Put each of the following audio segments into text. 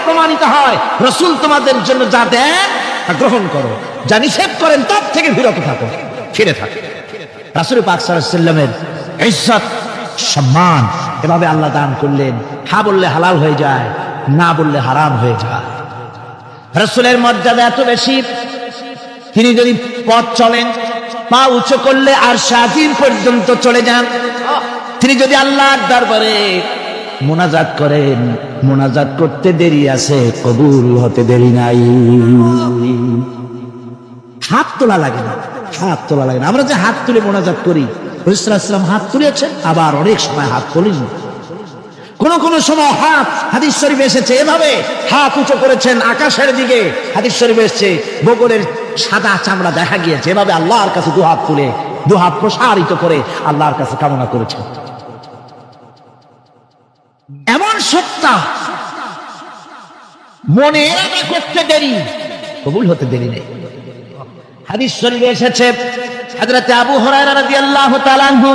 প্রমাণিত হয় রাসূল তোমাদের জন্য যা দেন তা গ্রহণ করো, যা নিষেধ করেন তার থেকে বিরত থাকো, ফিরে থাকো। রাসূল পাক সাল্লাল্লাহু আলাইহি ওয়াসাল্লামের ইজ্জত সম্মান এভাবে আল্লাহ দান করলেন। হ্যাঁ বললে হালাল হয়ে যায়, না বললে হারাম হয়ে যায়। রাসূলের মর্যাদা এত বেশি, তিনি যদি পথ চলেন পা উঁচু করলে আরশ আজিম পর্যন্ত চলে যান। তিনি যদি আল্লাহর দরবারে মুনাজাত করেন, মুনাজাত করতে দেরি আছে, কবুল হতে দেরি নাই। হাত তোলা লাগে না, হাত তোলা লাগে না। আমরা যে হাত তুলে মুনাজাত করি, রাসূল সাল্লাল্লাহু আলাইহি ওয়াসাল্লাম হাত তুলেছেন, আবার অনেক সময় হাত তোলেন। কোন সময় হাত, হাদিস শরীফে এসেছে এভাবে হাত উঁচু করেছেন আকাশের দিকে, হাদিস শরীফে এসেছে বগলের সাদা চামড়া দেখা গিয়েছে, এভাবে আল্লাহর কাছে দুহাত তুলে দুহাত প্রসারিত করে আল্লাহর কাছে কামনা করেছেন। এমন সত্তা মনে করতে দেরি, কবুল হতে দেরি নেই। হাদিস শরীফে এসেছে হযরত আবু হুরায়রা রাদিয়াল্লাহু তাআলা আনহু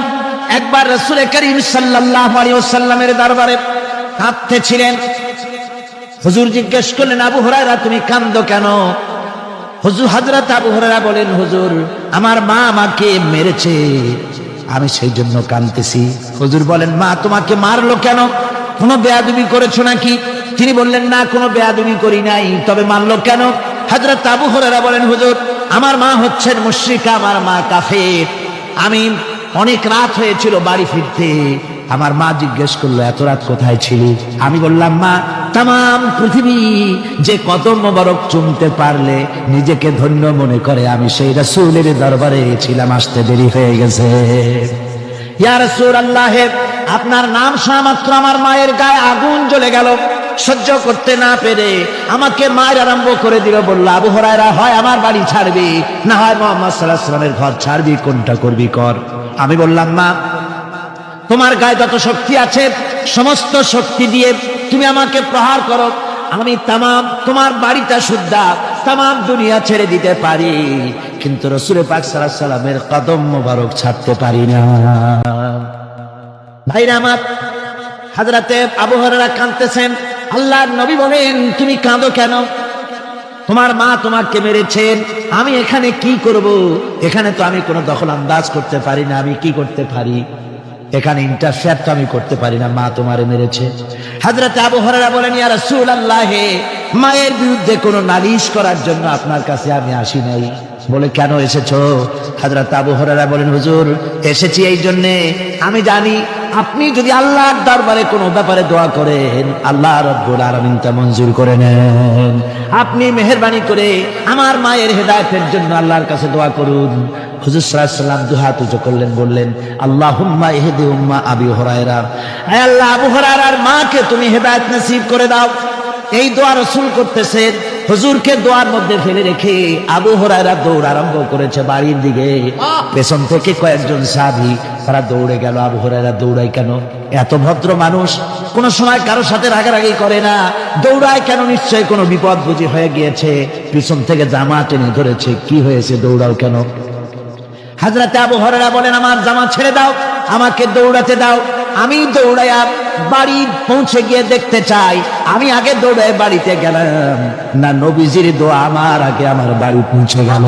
একবার রাসূল করিম সাল্লাল্লাহু আলাইহি ওয়াসাল্লামের দরবারে কাঁদতেছিলেন। হুজুর জিজ্ঞেস করলেন, আবু হুরায়রা তুমি কাঁদো কেন? হুজুর হযরত আবু হুরায়রা বলেন, হুজুর আমার মা আমাকে মেরেছে, আমি সেই জন্য কাঁদতেছি। হুজুর বলেন, মা তোমাকে মারলো কেন? কোনো বেয়াদবি করেছো নাকি? তিনি বললেন, না কোনো বেয়াদবি করি নাই, তবে মারলো কেন? হযরত আবু হুরায়রা বলেন, হুজুর আমার মা হচ্ছেন মুশরিকা, আমার মা কাফের। আমি অনেক রাত হয়েছিল বাড়ি ফিরতে, আমার মা জিজ্ঞেস করলো এত রাত কোথায় ছিলি? আমি বললাম, মা তাম পৃথিবী যে কদম মোবারক চুমতে পারলে নিজেকে ধন্য মনে করে, আমি সেই রাসূলের দরবারে ছিলাম, আসতে দেরি হয়ে গেছে। ইয়া রাসূলুল্লাহ, আপনার নাম শোনা মাত্র আমার মায়ের গায়ে আগুন জ্বলে গেল। সহ্য করতে না পেরে আমাকে মায়ের আরম্ভ করে দিল। বলল, আবু হুরায়রা হয় আমার বাড়ি ছাড়বি, না হয় মুহাম্মদ সাল্লাল্লাহু আলাইহি ওয়াসাল্লামের ঘর ছাড়বি, কোনটা করবি কর। আমি বললাম, মা তোমার গায়ে যত শক্তি আছে সমস্ত শক্তি দিয়ে তুমি আমাকে প্রহার করো, আমি তামাম তোমার বাড়িটা শুদ্ধা তামাম দুনিয়া ছেড়ে দিতে পারি, কিন্তু রাসূল পাক সাল্লাল্লাহু আলাইহি ওয়াসাল্লামের কদম মোবারক ছাড়তে পারি না। ভাইরা আমার, হযরতে আবু হুরায়রা কাঁদতেছেন। আল্লাহর নবী বলেন, তুমি কাঁদো কেন? তোমার মা তোমাকে মেরেছেন, আমি এখানে কি করব? এখানে তো আমি কোনো দখল আন্দাজ করতে পারি না, আমি কি করতে পারি? এখানে ইন্টারফেয়ার তো আমি করতে পারি না, মা তোমারে মেরেছে। হযরত আবু হুরায়রা বলেন, ইয়া রাসূলুল্লাহ, মায়ের বিরুদ্ধে কোনো নালিশ করার জন্য আপনার কাছে আমি আসি নাই। বলে, কেন এসেছো? হযরত আবু হুরায়রা বলেন, হুজুর এসেছি এই জন্যে, আমি জানি আপনি যদি আল্লাহর দরবারে কোনো ব্যাপারে দোয়া করেন, আল্লাহ রাব্বুল আলামিন তা মঞ্জুর করে নেন। আপনি মেহেরবানি করে আমার মায়ের হেদায়েতের জন্য আল্লাহর কাছে দোয়া করুন। হুজুর সাল্লাল্লাহু আলাইহি ওয়াসাল্লাম দুহাত উঁচু করলেন, বললেন, আল্লাহুম্মা ইহদি উম্মা আবি হুরায়রা, হে আল্লাহ আবু হুরায়রার মাকে তুমি হেদায়েত নসিব করে দাও। এই দোয়া রাসূল করতেছেন। হুজুরকে দোয়ার মধ্যে ফেলে রেখে আবু হুরায়রা দৌড় আরম্ভ করেছে বাড়ির দিকে। পেছন থেকে কয়েকজন সাহাবী তারা দৌড়ে গেল। আবু হুরায়রা দৌড়ায় কেন? এত ভদ্র মানুষ, কোন সময় কারোর সাথে রাগারাগি করে না, দৌড়ায় কেন? নিশ্চয় কোনো বিপদ বুঝি হয়ে গিয়েছে, পিছন থেকে জামা টেনে ধরেছে। কি হয়েছে, দৌড়াও কেন? হযরত আবু হুরায়রা বলেন, আমার জামা ছেড়ে দাও, আমাকে দৌড়াতে দাও, আমি দৌড়াইয়া বাড়ি পৌঁছে গিয়ে দেখতে চাই আমি আগে দৌড়ে বাড়িতে গেলাম না নবীজির দোয়া আমার আগে আমার বাড়ি পৌঁছে গেল,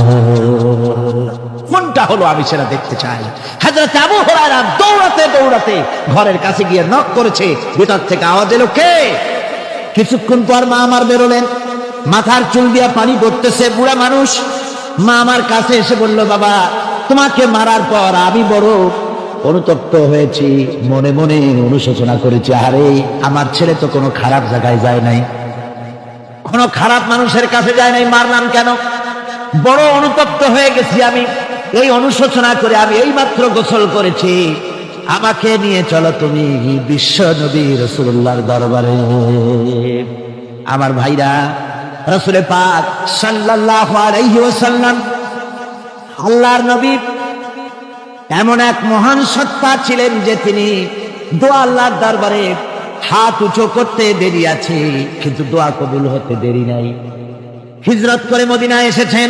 কোনটা হলো আমি সেটা দেখতে চাই। হযরত আবু হুরায়রা দৌড়াতে দৌড়াতে ঘরের কাছে গিয়ে নক করেছে। ভিতর থেকে আওয়াজ এলো, কে? কিছুক্ষণ পর মা আমার বেরোলেন, মাথার চুল দিয়া পানি পড়তেছে, বুড়া মানুষ। মা আমার কাছে এসে বলল, বাবা তোমাকে মারার পর আমি বড় অনুতপ্ত হয়েছি, মনে মনে অনুশোচনা করেছি, আরে আমার ছেলে তো কোনো খারাপ জায়গায় যায় নাই, কোনো খারাপ মানুষের কাছে যায় নাই, মারলাম কেন? বড় অনুতপ্ত হয়ে গেছি আমি। এই অনুশোচনা করে আমি এই মাত্র গোসল করেছি, আমাকে নিয়ে চলো তুমি বিশ্ব নবী রাসূলুল্লাহর দরবারে। আমার ভাইরা, রাসূল পাক সাল্লাল্লাহু আলাইহি ওয়াসাল্লাম আল্লাহর নবী এমন এক মহান সত্তা ছিলেন যে তিনি দোয়া আল্লাহর দরবারে হাত উঁচু করতে দেরি আছে, কিন্তু দোয়া কবুল হতে দেরি নাই। হিজরত করে মদিনায় এসেছেন।